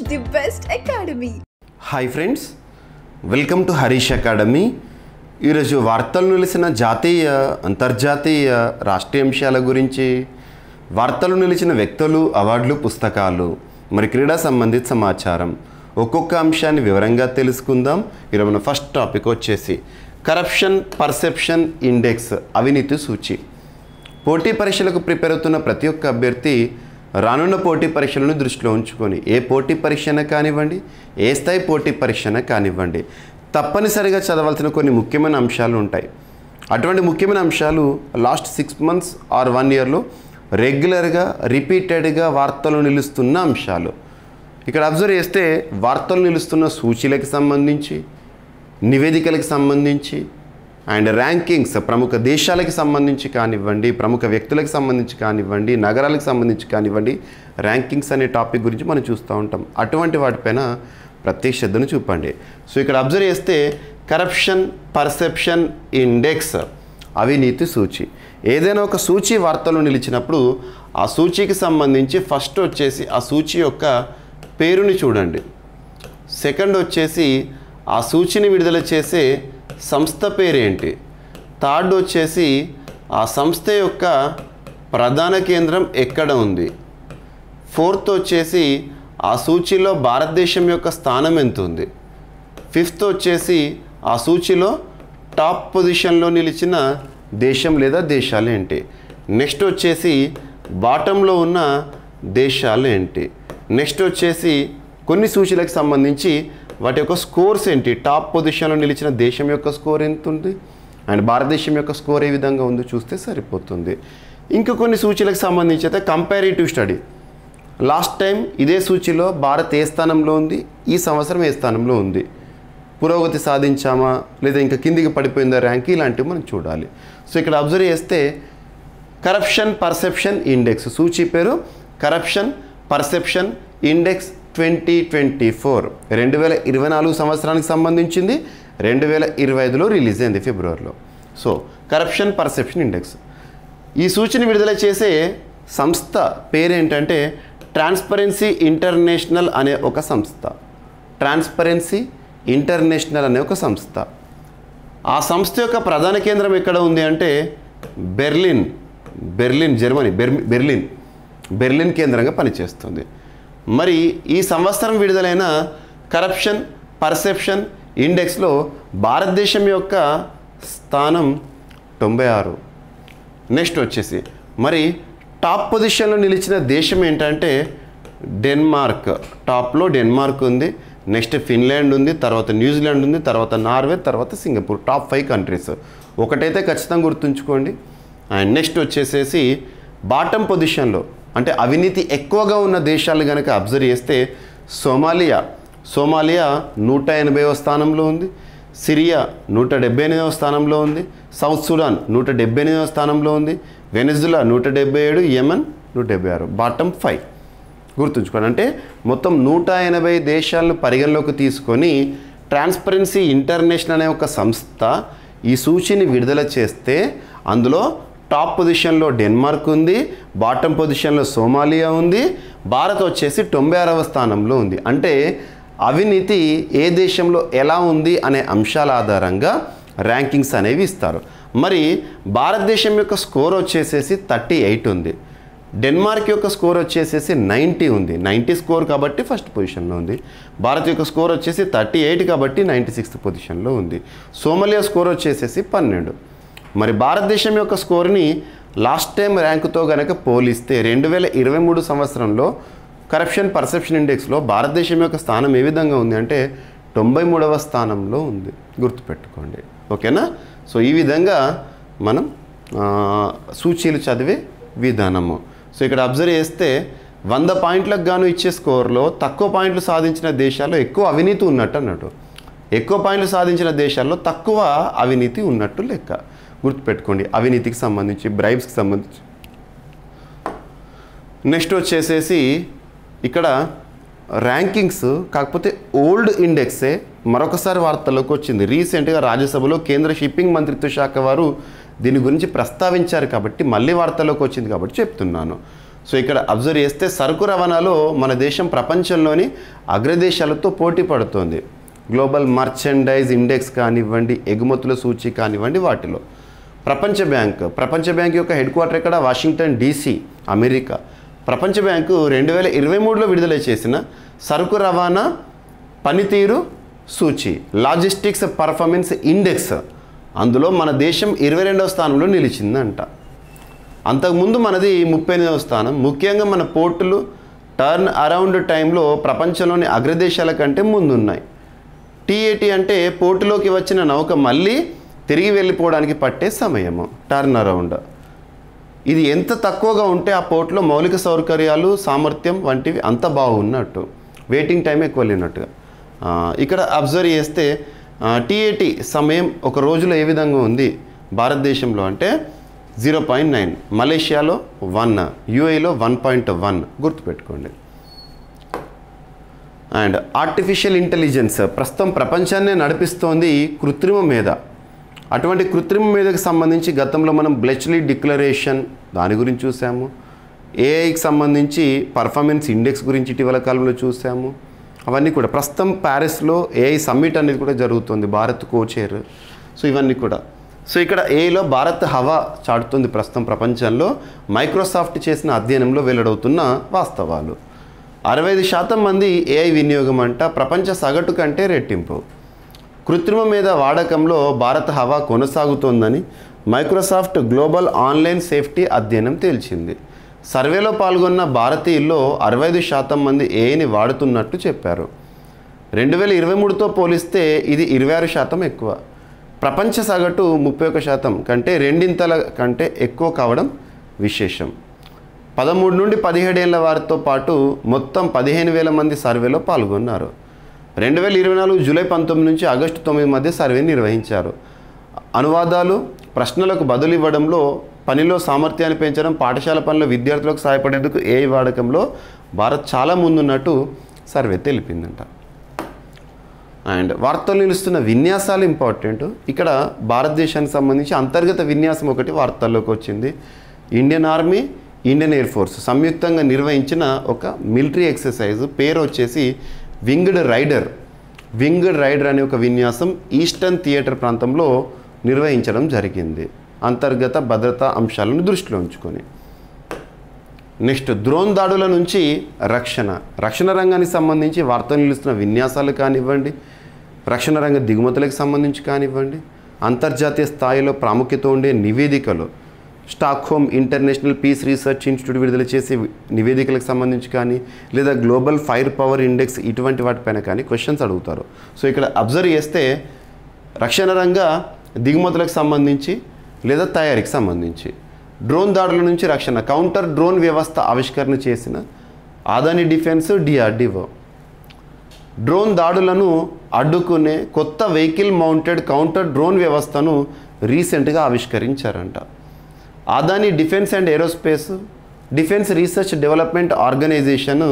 the best academy. Hi friends, welcome to Harish academy. ఈరోజు వార్తలు నిలిచిన జాతీయ, అంతర్జాతీయ, రాష్ట్రీయ అంశాల గురించి, వార్తలు నిలిచిన వ్యక్తులు, అవార్డులు, పుస్తకాలు, మరి క్రీడా సంబంధిత సమాచారం, ఒక్కొక్క అంశాన్ని వివరంగా తెలుసుకుందాం. ఈరోజు మన ఫస్ట్ టాపిక్ వచ్చేసి కరప్షన్ పర్సెప్షన్ ఇండెక్స్, అవినీతి సూచి. పోటీ పరీక్షలకు ప్రిపేర్ అవుతున్న ప్రతి ఒక్క అభ్యర్థి రానున్న పోటీ పరీక్షలను దృష్టిలో ఉంచుకొని ఏ పోటీ పరీక్షన కానివ్వండి, ఏ స్థాయి పోటీ పరీక్షన కానివ్వండి, తప్పనిసరిగా చదవాల్సిన కొన్ని ముఖ్యమైన అంశాలు ఉంటాయి. అటువంటి ముఖ్యమైన అంశాలు లాస్ట్ 6 months ఆర్ 1 yearలో రెగ్యులర్గా రిపీటెడ్గా వార్తలు నిలుస్తున్న అంశాలు. ఇక్కడ అబ్జర్వ్ చేస్తే వార్తలు నిలుస్తున్న సూచీలకు సంబంధించి, నివేదికలకు సంబంధించి అండ్ ర్యాంకింగ్స్, ప్రముఖ దేశాలకు సంబంధించి కానివ్వండి, ప్రముఖ వ్యక్తులకు సంబంధించి కానివ్వండి, నగరాలకు సంబంధించి కానివ్వండి, ర్యాంకింగ్స్ అనే టాపిక్ గురించి మనం చూస్తూ ఉంటాం. అటువంటి వాటిపైన ప్రత్యేక శ్రద్ధను చూపండి. సో ఇక్కడ అబ్జర్వ్ చేస్తే కరప్షన్ పర్సెప్షన్ ఇండెక్స్, అవినీతి సూచి. ఏదైనా ఒక సూచి వార్తలు నిలిచినప్పుడు ఆ సూచీకి సంబంధించి ఫస్ట్ వచ్చేసి ఆ సూచి యొక్క పేరుని చూడండి. సెకండ్ వచ్చేసి ఆ సూచిని విడుదల చేసే సంస్థ పేరేంటి. థర్డ్ వచ్చేసి ఆ సంస్థ యొక్క ప్రధాన కేంద్రం ఎక్కడ ఉంది. ఫోర్త్ వచ్చేసి ఆ సూచీలో భారతదేశం యొక్క స్థానం ఎంత ఉంది. ఫిఫ్త్ వచ్చేసి ఆ సూచీలో టాప్ పొజిషన్లో నిలిచిన దేశం లేదా దేశాలు ఏంటి. నెక్స్ట్ వచ్చేసి బాటంలో ఉన్న దేశాలు ఏంటి. నెక్స్ట్ వచ్చేసి కొన్ని సూచీలకు సంబంధించి వాటి యొక్క స్కోర్స్ ఏంటి. టాప్ పొజిషన్లో నిలిచిన దేశం యొక్క స్కోర్ ఎంత ఉంది అండ్ భారతదేశం యొక్క స్కోర్ ఏ విధంగా ఉందో చూస్తే సరిపోతుంది. ఇంకా కొన్ని సూచీలకు సంబంధించి అయితే కంపారిటివ్ స్టడీ. లాస్ట్ టైం ఇదే సూచీలో భారత్ ఏ స్థానంలో ఉంది, ఈ సంవత్సరం ఏ స్థానంలో ఉంది, పురోగతి సాధించామా లేదా ఇంకా కిందికి పడిపోయిందా ర్యాంక్, ఇలాంటివి మనం చూడాలి. సో ఇక్కడ అబ్జర్వ్ చేస్తే కరప్షన్ పర్సెప్షన్ ఇండెక్స్, సూచీ పేరు కరప్షన్ పర్సెప్షన్ ఇండెక్స్ 2024, 2024 సంవత్సరానికి సంబంధించింది. 2025లో రిలీజ్ అయింది ఫిబ్రవరిలో. So corruption perception index. ఈ సూచన విడుదల చేసే సంస్థ పేరేంటంటే ట్రాన్స్పరెన్సీ ఇంటర్నేషనల్ అనే ఒక సంస్థ. ట్రాన్స్పరెన్సీ ఇంటర్నేషనల్ అనే ఒక సంస్థ. ఆ సంస్థ యొక్క ప్రధాన కేంద్రం ఎక్కడ ఉంది అంటే బెర్లిన్ జర్మనీ. బెర్లిన్ కేంద్రంగా పనిచేస్తుంది. మరి ఈ సంవత్సరం విడుదలైన కరప్షన్ పర్సెప్షన్ ఇండెక్స్లో భారతదేశం యొక్క స్థానం 96. నెక్స్ట్ వచ్చేసి మరి టాప్ పొజిషన్లో నిలిచిన దేశం ఏంటంటే డెన్మార్క్. టాప్లో డెన్మార్క్ ఉంది, నెక్స్ట్ ఫిన్లాండ్ ఉంది, తర్వాత న్యూజిలాండ్ ఉంది, తర్వాత నార్వే, తర్వాత సింగపూర్. టాప్ 5 కంట్రీస్ ఒకటైతే ఖచ్చితంగా గుర్తుంచుకోండి. అండ్ నెక్స్ట్ వచ్చేసేసి బాటమ్ పొజిషన్లో అంటే అవినీతి ఎక్కువగా ఉన్న దేశాలు కనుక అబ్జర్వ్ చేస్తే సోమాలియా 180వ స్థానంలో ఉంది, సిరియా 178వ స్థానంలో ఉంది, సౌత్ సుడాన్ 178వ స్థానంలో ఉంది, వెనిజులా 177, యెమెన్ 176. బాటమ్ 5 గుర్తుంచుకోండి. అంటే మొత్తం 180 దేశాలను పరిగణలోకి తీసుకొని ట్రాన్స్పరెన్సీ ఇంటర్నేషనల్ అనే ఒక సంస్థ ఈ సూచీని విడుదల చేస్తే అందులో టాప్ పొజిషన్లో డెన్మార్క్ ఉంది, బాటమ్ పొజిషన్లో సోమాలియా ఉంది, భారత్ వచ్చేసి 96వ స్థానంలో ఉంది. అంటే అవినీతి ఏ దేశంలో ఎలా ఉంది అనే అంశాల ఆధారంగా ర్యాంకింగ్స్ అనేవి ఇస్తారు. మరి భారతదేశం యొక్క స్కోర్ వచ్చేసేసి 38 ఉంది, డెన్మార్క్ యొక్క స్కోర్ వచ్చేసేసి 90 ఉంది. 90 స్కోర్ కాబట్టి ఫస్ట్ పొజిషన్లో ఉంది. భారత్ యొక్క స్కోర్ వచ్చేసి 38 కాబట్టి 96th పొజిషన్లో ఉంది. సోమాలియా స్కోర్ వచ్చేసేసి 12. మరి భారతదేశం యొక్క స్కోర్ని లాస్ట్ టైం ర్యాంకుతో కనుక పోలిస్తే 2023 సంవత్సరంలో కరప్షన్ పర్సెప్షన్ ఇండెక్స్లో భారతదేశం యొక్క స్థానం ఏ విధంగా ఉంది అంటే 93వ స్థానంలో ఉంది. గుర్తుపెట్టుకోండి, ఓకేనా. సో ఈ విధంగా మనం సూచీలు చదివే విధానము. సో ఇక్కడ అబ్జర్వ్ చేస్తే 100 పాయింట్లకు గాను ఇచ్చే స్కోర్లో తక్కువ పాయింట్లు సాధించిన దేశాల్లో ఎక్కువ అవినీతి ఉన్నట్టు ఎక్కువ పాయింట్లు సాధించిన దేశాల్లో తక్కువ అవినీతి ఉన్నట్టు లెక్క. గుర్తుపెట్టుకోండి, అవినీతికి సంబంధించి, బ్రైబ్స్కి సంబంధించి. నెక్స్ట్ వచ్చేసేసి ఇక్కడ ర్యాంకింగ్స్ కాకపోతే ఓల్డ్ ఇండెక్సే మరొకసారి వార్తల్లోకి వచ్చింది. రీసెంట్గా రాజ్యసభలో కేంద్ర షిప్పింగ్ మంత్రిత్వ శాఖ వారు దీని గురించి ప్రస్తావించారు కాబట్టి మళ్ళీ వార్తల్లోకి వచ్చింది కాబట్టి చెప్తున్నాను. సో ఇక్కడ అబ్జర్వ్ చేస్తే సరుకు రవాణాలో మన దేశం ప్రపంచంలోని అగ్రదేశాలతో పోటీ పడుతోంది. గ్లోబల్ మర్చెండైజ్ ఇండెక్స్ కానివ్వండి, ఎగుమతుల సూచి కానివ్వండి, వాటిలో ప్రపంచ బ్యాంక్ యొక్క హెడ్ క్వార్టర్ ఇక్కడ వాషింగ్టన్ DC, అమెరికా. ప్రపంచ బ్యాంకు 2023లో విడుదల చేసిన సరుకు రవాణా పనితీరు సూచి, లాజిస్టిక్స్ పర్ఫార్మెన్స్ ఇండెక్స్, అందులో మన దేశం 22వ స్థానంలో నిలిచిందంట. అంతకుముందు మనది 38వ స్థానం. ముఖ్యంగా మన పోర్టులు టర్న్ అరౌండ్ టైంలో ప్రపంచంలోని అగ్రదేశాల కంటే ముందున్నాయి. TAT అంటే పోర్టులోకి వచ్చిన నౌక మళ్ళీ తిరిగి వెళ్ళిపోవడానికి పట్టే సమయము, టర్న్ అరౌండ్. ఇది ఎంత తక్కువగా ఉంటే ఆ పోర్టులో మౌలిక సౌకర్యాలు, సామర్థ్యం వంటివి అంత బాగున్నట్టు, వెయిటింగ్ టైం ఎక్కువ లేనట్టుగా. ఇక్కడ అబ్జర్వ్ చేస్తే TAT సమయం ఒక రోజులో ఏ విధంగా ఉంది భారతదేశంలో అంటే 0.9, మలేషియాలో 1, UAEలో 1.1 గుర్తుపెట్టుకోండి. అండ్ ఆర్టిఫిషియల్ ఇంటెలిజెన్స్ ప్రస్తుతం ప్రపంచాన్నే నడిపిస్తోంది కృత్రిమ మేధ. అటువంటి కృత్రిమ మేధకు సంబంధించి గతంలో మనం బ్లెచ్లీ డిక్లరేషన్ దాని గురించి చూసాము. AIకి సంబంధించి పర్ఫార్మెన్స్ ఇండెక్స్ గురించి ఇటీవల కాలంలో చూసాము. అవన్నీ కూడా ప్రస్తుతం ప్యారిస్లో AI సమ్మిట్ అనేది కూడా జరుగుతుంది, భారత్ కోచైర్. సో ఇవన్నీ కూడా. సో ఇక్కడ AIలో భారత్ హవా చాటుతుంది ప్రస్తుతం ప్రపంచంలో, మైక్రోసాఫ్ట్ చేసిన అధ్యయనంలో వెల్లడవుతున్న వాస్తవాలు. 65% మంది AI వినియోగం అంట ప్రపంచ సగటు కంటే రెట్టింపు. కృత్రిమ మీద వాడకంలో భారత హవా కొనసాగుతోందని మైక్రోసాఫ్ట్ గ్లోబల్ ఆన్లైన్ సేఫ్టీ అధ్యయనం తేల్చింది. సర్వేలో పాల్గొన్న భారతీయుల్లో 65% మంది AIని వాడుతున్నట్టు చెప్పారు. 2023తో పోలిస్తే ఇది 26% ఎక్కువ. ప్రపంచ సగటు 31% కంటే రెండింతల కంటే ఎక్కువ కావడం విశేషం. 13 నుండి 17 ఏళ్ల వారితో పాటు మొత్తం 15,000 మంది సర్వేలో పాల్గొన్నారు. 2024 జూలై 19 నుంచి ఆగస్టు 9 మధ్య సర్వే నిర్వహించారు. అనువాదాలు, ప్రశ్నలకు బదులు ఇవ్వడంలో, పనిలో సామర్థ్యాన్ని పెంచడం, పాఠశాల పనిలో విద్యార్థులకు సహాయపడేందుకు AI వాడకంలో భారత్ చాలా ముందున్నట్టు సర్వే తెలిపిందంట. అండ్ వార్తలు నిలుస్తున్న విన్యాసాలు ఇంపార్టెంట్. ఇక్కడ భారతదేశానికి సంబంధించి అంతర్గత విన్యాసం ఒకటి వార్తల్లోకి వచ్చింది. Indian army, Indian air force సంయుక్తంగా నిర్వహించిన ఒక మిలిటరీ ఎక్సర్సైజ్, పేరు వచ్చేసి వింగ్డ్ రైడర్ అనే ఒక విన్యాసం ఈస్టర్న్ థియేటర్ ప్రాంతంలో నిర్వహించడం జరిగింది, అంతర్గత భద్రతా అంశాలను దృష్టిలో ఉంచుకొని. నెక్స్ట్, డ్రోన్ దాడుల నుంచి రక్షణ రంగానికి సంబంధించి వార్తలు నిలుస్తున్న విన్యాసాలు కానివ్వండి, రక్షణ రంగ దిగుమతులకు సంబంధించి కానివ్వండి, అంతర్జాతీయ స్థాయిలో ప్రాముఖ్యత ఉండే నివేదికలు, Stockholm International Peace Research Institute విడుదల చేసే నివేదికలకు సంబంధించి కానీ, లేదా గ్లోబల్ ఫైర్ పవర్ ఇండెక్స్, ఇటువంటి వాటిపైన కానీ క్వశ్చన్స్ అడుగుతారు. సో ఇక్కడ అబ్జర్వ్ చేస్తే రక్షణ రంగ దిగుమతులకు సంబంధించి లేదా తయారీకి సంబంధించి, డ్రోన్ దాడుల నుంచి రక్షణ, కౌంటర్ డ్రోన్ వ్యవస్థ ఆవిష్కరణ చేసిన అదానీ డిఫెన్స్, DRDO. డ్రోన్ దాడులను అడ్డుకునే కొత్త వెహికల్ మౌంటెడ్ కౌంటర్ డ్రోన్ వ్యవస్థను రీసెంట్గా ఆవిష్కరించారంట. Adani defence and aerospace defence research development organisation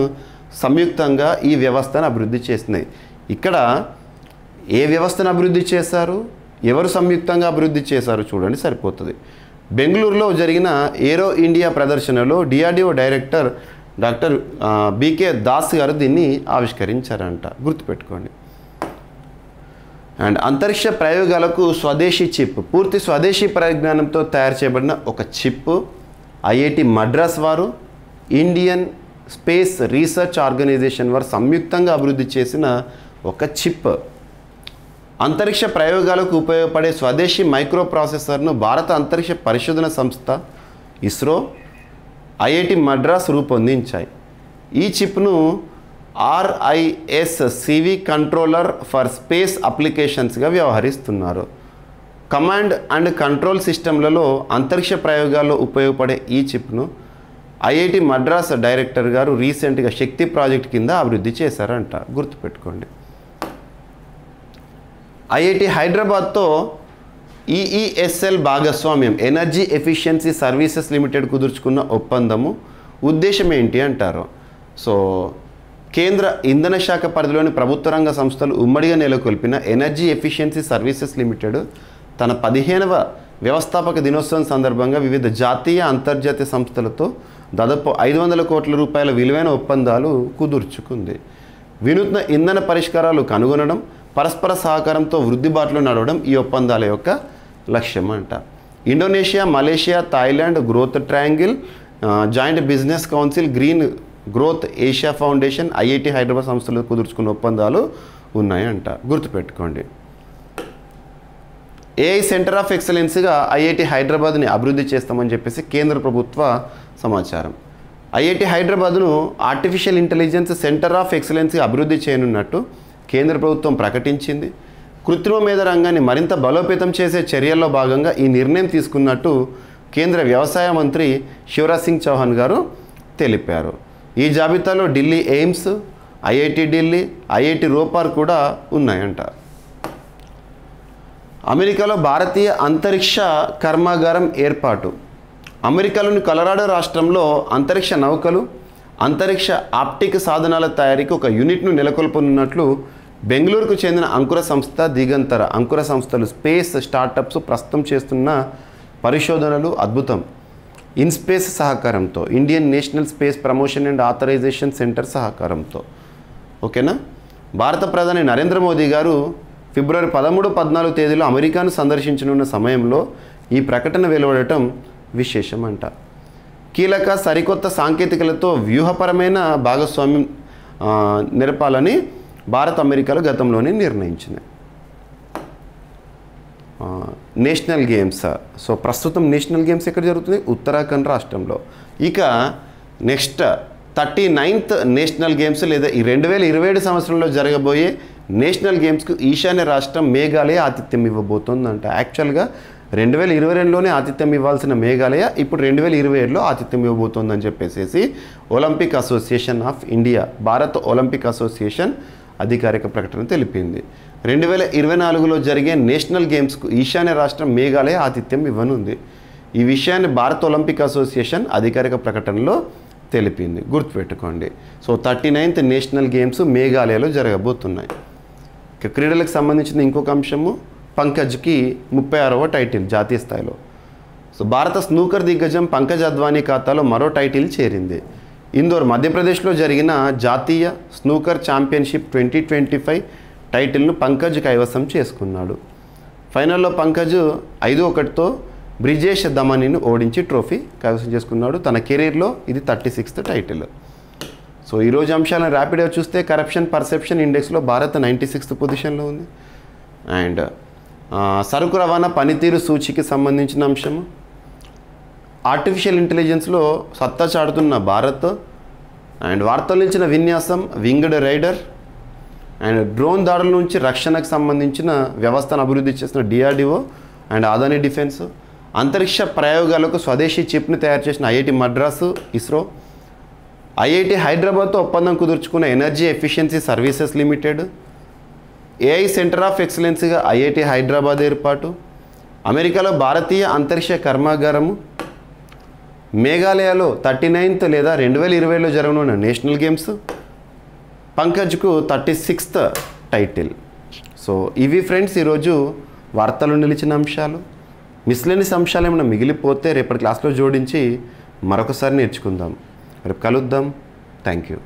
సంయుక్తంగా ఈ వ్యవస్థను అభివృద్ధి చేసినాయి. ఇక్కడ ఏ వ్యవస్థను అభివృద్ధి చేశారు, ఎవరు సంయుక్తంగా అభివృద్ధి చేశారు చూడండి సరిపోతుంది. బెంగళూరులో జరిగిన ఏరో ఇండియా ప్రదర్శనలో DRDO director doctor BK Das గారు దీన్ని ఆవిష్కరించారంట, గుర్తుపెట్టుకోండి. అండ్ అంతరిక్ష ప్రయోగాలకు స్వదేశీ చిప్, పూర్తి స్వదేశీ పరిజ్ఞానంతో తయారు చేయబడిన ఒక చిప్ IIT మద్రాస్ వారు, ఇండియన్ స్పేస్ రీసెర్చ్ ఆర్గనైజేషన్ వారు సంయుక్తంగా అభివృద్ధి చేసిన ఒక చిప్. అంతరిక్ష ప్రయోగాలకు ఉపయోగపడే స్వదేశీ మైక్రో ప్రాసెసర్ను భారత అంతరిక్ష పరిశోధన సంస్థ ఇస్రో, IIT మద్రాస్ రూపొందించాయి. ఈ చిప్ను RISCV కంట్రోలర్ ఫర్ స్పేస్ అప్లికేషన్స్గా వ్యవహరిస్తున్నారు. కమాండ్ అండ్ కంట్రోల్ సిస్టంలలో అంతరిక్ష ప్రయోగాల్లో ఉపయోగపడే ఈ చిప్ను IIT మద్రాస్ డైరెక్టర్ గారు రీసెంట్గా శక్తి ప్రాజెక్ట్ కింద అభివృద్ధి చేశారంట, గుర్తుపెట్టుకోండి. IIT హైదరాబాద్తో EESL భాగస్వామ్యం, ఎనర్జీ ఎఫిషియన్సీ సర్వీసెస్ లిమిటెడ్ కుదుర్చుకున్న ఒప్పందము ఉద్దేశం ఏంటి అంటారు. సో కేంద్ర ఇంధన శాఖ పరిధిలోని ప్రభుత్వ రంగ సంస్థలు ఉమ్మడిగా నెలకొల్పిన ఎనర్జీ ఎఫిషియన్సీ సర్వీసెస్ లిమిటెడ్ తన 15వ వ్యవస్థాపక దినోత్సవం సందర్భంగా వివిధ జాతీయ, అంతర్జాతీయ సంస్థలతో దాదాపు 500 కోట్ల రూపాయల విలువైన ఒప్పందాలు కుదుర్చుకుంది. వినూత్న ఇంధన పరిష్కారాలు కనుగొనడం, పరస్పర సహకారంతో వృద్ధి బాటలో నడవడం ఈ ఒప్పందాల యొక్క లక్ష్యం అంట. Indonesia, Malaysia, Thailand growth triangle, joint business council, green growth Asia foundation, IIT Hyderabad సంస్థలు కుదుర్చుకున్న ఒప్పందాలు ఉన్నాయంట. గుర్తుపెట్టుకోండి. ఏఐ సెంటర్ ఆఫ్ ఎక్సలెన్స్గా ఐఐటి హైదరాబాద్ని అభివృద్ధి చేస్తామని చెప్పేసి కేంద్ర ప్రభుత్వ సమాచారం. ఐఐటి హైదరాబాద్ను ఆర్టిఫిషియల్ ఇంటెలిజెన్స్ సెంటర్ ఆఫ్ ఎక్సలెన్స్గా అభివృద్ధి చేయనున్నట్టు కేంద్ర ప్రభుత్వం ప్రకటించింది. కృత్రిమ మేధ రంగాన్ని మరింత బలోపేతం చేసే చర్యల్లో భాగంగా ఈ నిర్ణయం తీసుకున్నట్టు కేంద్ర వ్యవసాయ మంత్రి శివరాజ్ సింగ్ చౌహాన్ గారు తెలిపారు. ఈ జాబితాలో Delhi AIIMS, IIT Delhi, IIT Ropar కూడా ఉన్నాయంట. అమెరికాలో భారతీయ అంతరిక్ష కర్మాగారం ఏర్పాటు. అమెరికాలోని కొలరాడో రాష్ట్రంలో అంతరిక్ష నౌకలు, అంతరిక్ష ఆప్టిక్ సాధనాల తయారీకి ఒక యూనిట్ను నెలకొల్పనున్నట్లు బెంగళూరుకు చెందిన అంకుర సంస్థ దిగంతర అంకుర సంస్థలు స్పేస్ స్టార్టప్స్ ప్రస్తుతం చేస్తున్న పరిశోధనలు అద్భుతం. ఇన్స్పేస్ సహకారంతో, Indian National Space Promotion and Authorisation Centre సహకారంతో. ఓకేనా. భారత ప్రధాని నరేంద్ర మోదీ గారు ఫిబ్రవరి 13, 14 తేదీలో అమెరికాను సందర్శించనున్న సమయంలో ఈ ప్రకటన వెలువడటం విశేషం అంట. కీలక సరికొత్త సాంకేతికలతో వ్యూహపరమైన భాగస్వామ్యం నెరపాలని భారత్, అమెరికాలో గతంలోనే నిర్ణయించింది. National games. సో ప్రస్తుతం నేషనల్ గేమ్స్ ఎక్కడ జరుగుతుంది? ఉత్తరాఖండ్ రాష్ట్రంలో. ఇక నెక్స్ట్ 39th నేషనల్ గేమ్స్ లేదా ఈ 2027 సంవత్సరంలో జరగబోయే నేషనల్ గేమ్స్కు ఈశాన్య రాష్ట్రం మేఘాలయ ఆతిథ్యం ఇవ్వబోతోందంట. యాక్చువల్గా 2022లోనే ఆతిథ్యం ఇవ్వాల్సిన మేఘాలయ ఇప్పుడు 2027లో ఆతిథ్యం ఇవ్వబోతోందని చెప్పేసి Olympic association of India, Bharat Olympic association అధికారిక ప్రకటన తెలిపింది. 2024లో జరిగే నేషనల్ గేమ్స్కు ఈశాన్య రాష్ట్రం మేఘాలయ ఆతిథ్యం ఇవ్వనుంది. ఈ విషయాన్ని భారత్ ఒలింపిక్ అసోసియేషన్ అధికారిక ప్రకటనలో తెలిపింది. గుర్తుపెట్టుకోండి. సో 39th నేషనల్ గేమ్స్ మేఘాలయలో జరగబోతున్నాయి. ఇక క్రీడలకు సంబంధించిన ఇంకొక అంశము, పంకజ్కి 36వ టైటిల్ జాతీయ స్థాయిలో. సో భారత స్నూకర్ దిగ్గజం పంకజ్ అద్వానీ ఖాతాలో మరో టైటిల్ చేరింది. ఇందోర్, మధ్యప్రదేశ్లో జరిగిన జాతీయ స్నూకర్ ఛాంపియన్షిప్ 2025 టైటిల్ను పంకజ్ కైవసం చేసుకున్నాడు. ఫైనల్లో పంకజ్ 5-1తో బ్రిజేష్ దమనీని ఓడించి ట్రోఫీ కైవసం చేసుకున్నాడు. తన కెరీర్లో ఇది 36th టైటిల్. సో ఈరోజు అంశాలను ర్యాపిడ్గా చూస్తే కరప్షన్ పర్సెప్షన్ ఇండెక్స్లో భారత్ 96th పొజిషన్లో ఉంది. అండ్ సరుకు రవాణా పనితీరు సూచికి సంబంధించిన అంశము, ఆర్టిఫిషియల్ ఇంటెలిజెన్స్లో సత్తా చాటుతున్న భారత్. అండ్ వార్తలు నిలిచిన విన్యాసం, వింగ్డ్ రైడర్. అండ్ డ్రోన్ దాడుల నుంచి రక్షణకు సంబంధించిన వ్యవస్థను అభివృద్ధి చేసిన డిఆర్డిఓ అండ్ అదానీ డిఫెన్స్. అంతరిక్ష ప్రయోగాలకు స్వదేశీ చిప్ను తయారు చేసిన ఐఐటి మద్రాసు, ఇస్రో. ఐఐటి హైదరాబాద్తో ఒప్పందం కుదుర్చుకున్న energy efficiency services limited. AI centre of ఎక్సలెన్స్గా ఐఐటి హైదరాబాద్ ఏర్పాటు. అమెరికాలో భారతీయ అంతరిక్ష కర్మాగారము. మేఘాలయలో 39th లేదా 2020లో జరగనున్న నేషనల్ గేమ్స్. పంకజ్కు 36th టైటిల్. సో ఇవి ఫ్రెండ్స్ ఈరోజు వార్తలు నిలిచిన అంశాలు. మిస్లేనియస్ అంశాలు ఏమైనా మిగిలిపోతే రేపటి క్లాస్లో జోడించి మరొకసారి నేర్చుకుందాం. రేపు కలుద్దాం. Thank you.